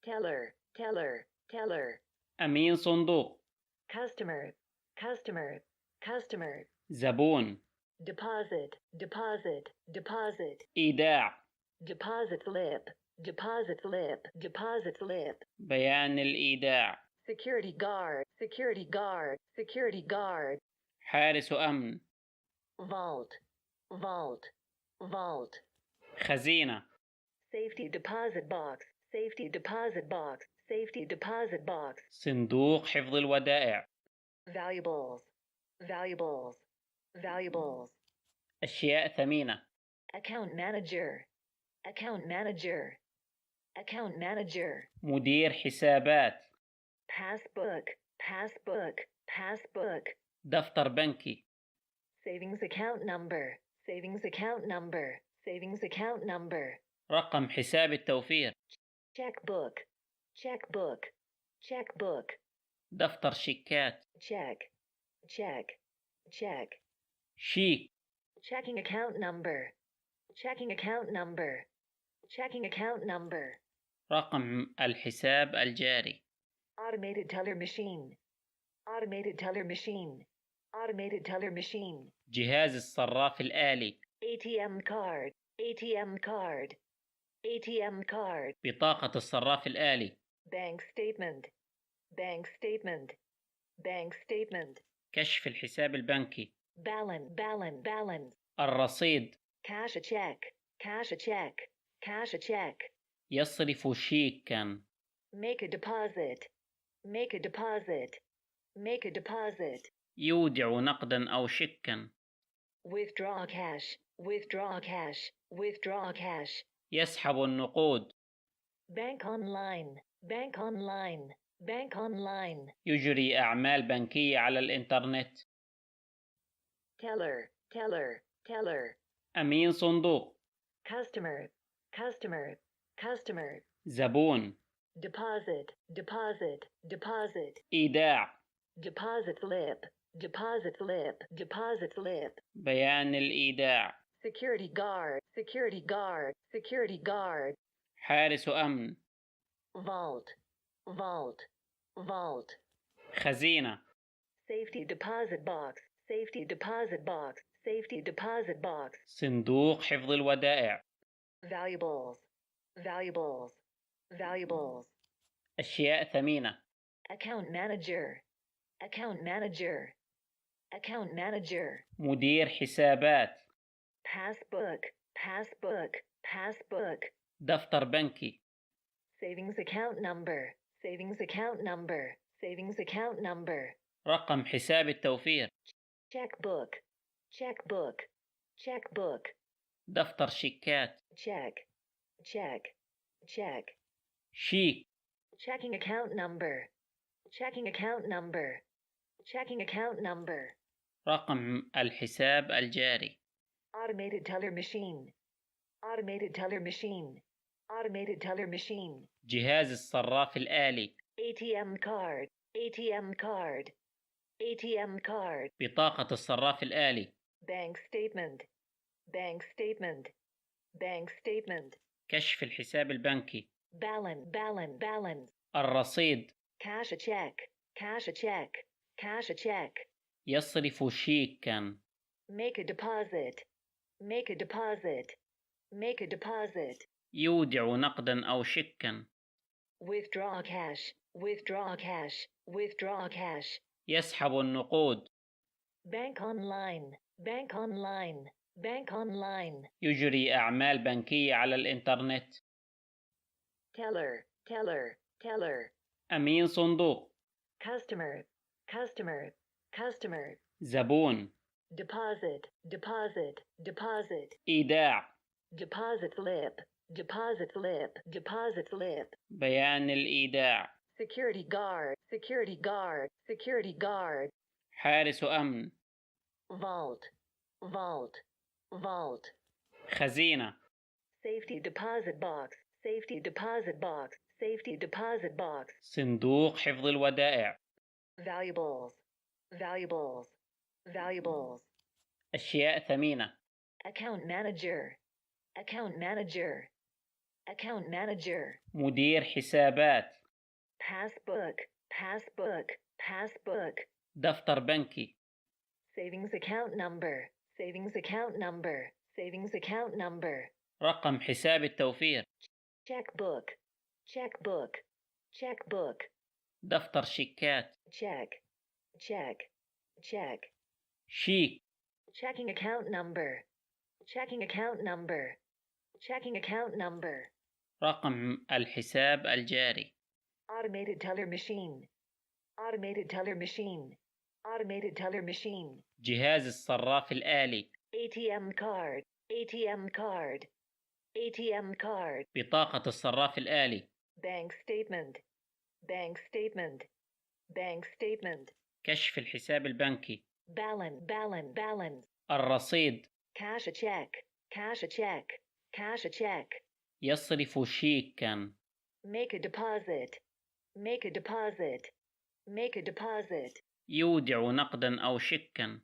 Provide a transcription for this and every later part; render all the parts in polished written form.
teller, teller, teller. أمين صندوق. Customer, customer, customer. زبون. Deposit, deposit, deposit. إيداع. Deposit slip, deposit slip, deposit slip. بيان الإيداع. Security guard, security guard, security guard. حارس أمن. Vault, vault, vault. خزينة. Safety deposit box, safety deposit box, safety deposit box. صندوق حفظ الودائع. Valuables, valuables, valuables. أشياء ثمينة. Account manager, account manager, account manager. مدير حسابات. Passbook, passbook, passbook. دفتر بنكي. Savings account number, savings account number, savings account number. رقم حساب التوفير. Checkbook, checkbook, checkbook. دفتر شيكات. Check, check, check. شيك. Checking account number, checking account number, checking account number. رقم الحساب الجاري. Automated teller machine, automated teller machine, automated teller machine. جهاز الصراف الآلي. ATM card, ATM card, ATM card. بطاقة الصراف الآلي. Bank statement, bank statement, bank statement. كشف الحساب البنكي. Balance, balance, balance. الرصيد. Cash a check, cash a check, cash a check. يصرف شيكا. Make a deposit, make a deposit, make a deposit. يودع نقدا أو شيكا. Withdraw cash, withdraw cash, withdraw cash. يسحب النقود. Bank online, bank online, bank online. يجري أعمال بنكية على الإنترنت. Teller, teller, teller. أمين صندوق. Customer, customer, customer. زبون. Deposit, deposit, deposit. إيداع. Deposit slip, deposit slip, deposit slip. بيان الإيداع. Security guard, security guard, security guard. حارس أمن. Vault, vault, vault. خزينة. Safety deposit box, safety deposit box, safety deposit box. صندوق حفظ الودائع. Valuables, valuables, valuables. أشياء ثمينة. Account manager, account manager, account manager. مدير حسابات. Passbook, passbook, passbook. دفتر بنكي. Savings account number, savings account number, savings account number. رقم حساب التوفير. Checkbook, checkbook, checkbook. دفتر شيكات. Check, check, check. شيك. Checking account number, checking account number, checking account number. رقم الحساب الجاري. Automated teller machine, automated teller machine, automated teller machine. جهاز الصراف الآلي. ATM card, ATM card, ATM card. بطاقة الصراف الآلي. Bank statement, bank statement, bank statement. كشف الحساب البنكي. Balance, balance, balance. الرصيد. Cash a check, cash a check, cash a check. يصرف شيكا. Make a deposit, make a deposit, make a deposit. يودع نقدا أو شيكا. Withdraw cash, withdraw cash, withdraw cash. يسحب النقود. Bank online, bank online, bank online. يجري أعمال بنكية على الإنترنت. Teller, teller, teller. أمين صندوق. Customer, customer, customer. زبون. Deposit, deposit, deposit. إيداع. Deposit slip, deposit slip, deposit slip. بيان الإيداع. Security guard, security guard, security guard. حارس أمن. Vault, vault, vault. خزينة. Safety deposit box, safety deposit box, safety deposit box. صندوق حفظ الودائع. Valuables, valuables, valuables. أشياء ثمينة. Account manager, account manager, account manager, مدير حسابات. passbook, passbook, passbook, دفتر بنكي. savings account number, savings account number, savings account number, رقم حساب التوفير. checkbook, checkbook, checkbook, دفتر شيكات. check, check, check, شيك. checking account number, checking account number, checking account number, رقم الحساب الجاري. automated teller machine, automated teller machine, automated teller machine, جهاز الصراف الآلي. ATM card, ATM card, ATM card, بطاقة الصراف الآلي. bank statement, bank statement, bank statement, كشف الحساب البنكي. balance, الرصيد. cash a check, cash a check, cash a check, يصرف شيكا. make a deposit, make a deposit, make a deposit, يودع نقدا أو شيكا.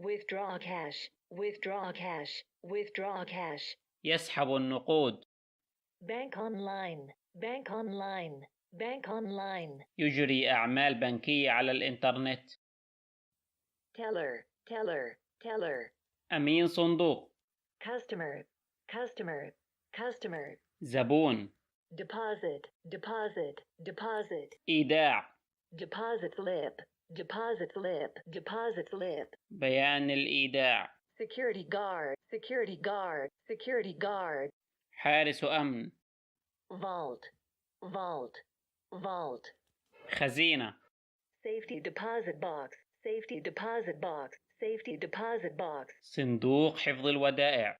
withdraw cash, withdraw cash, withdraw cash, يسحب النقود. bank online, bank online, bank online, يجري أعمال بنكية على الإنترنت. teller, أمين صندوق. customer, زبون. deposit, إيداع. deposit slip, بيان الإيداع. security guard, حارس أمن. vault, خزينة. safety deposit box, صندوق حفظ الودائع.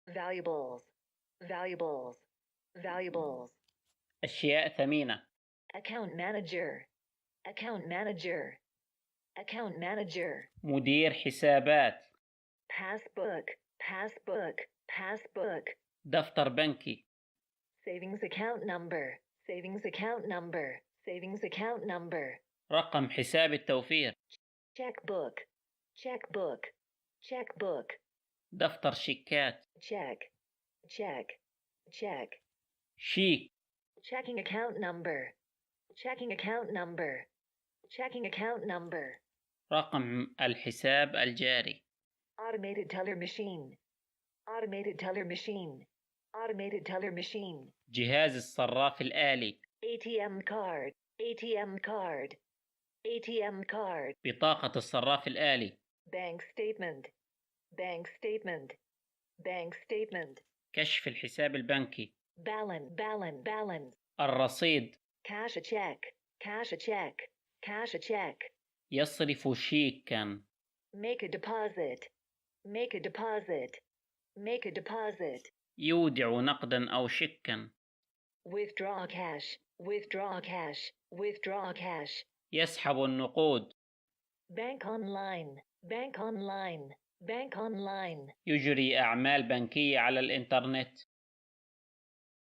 valuables, أشياء ثمينة. account manager, مدير حسابات. passbook, دفتر بنكي. savings account number, رقم حساب التوفير. checkbook, دفتر شيكات. check, شيك. checking account number, رقم الحساب الجاري. automated teller machine, جهاز الصراف الآلي. ATM card, بطاقة الصراف الآلي. bank statement, كشف الحساب البنكي. balance, الرصيد. cash a check, يصرف شيكا. make a deposit, يودع نقدا أو شيكا. withdraw cash, يسحب النقود. bank online, يجري أعمال بنكية على الإنترنت.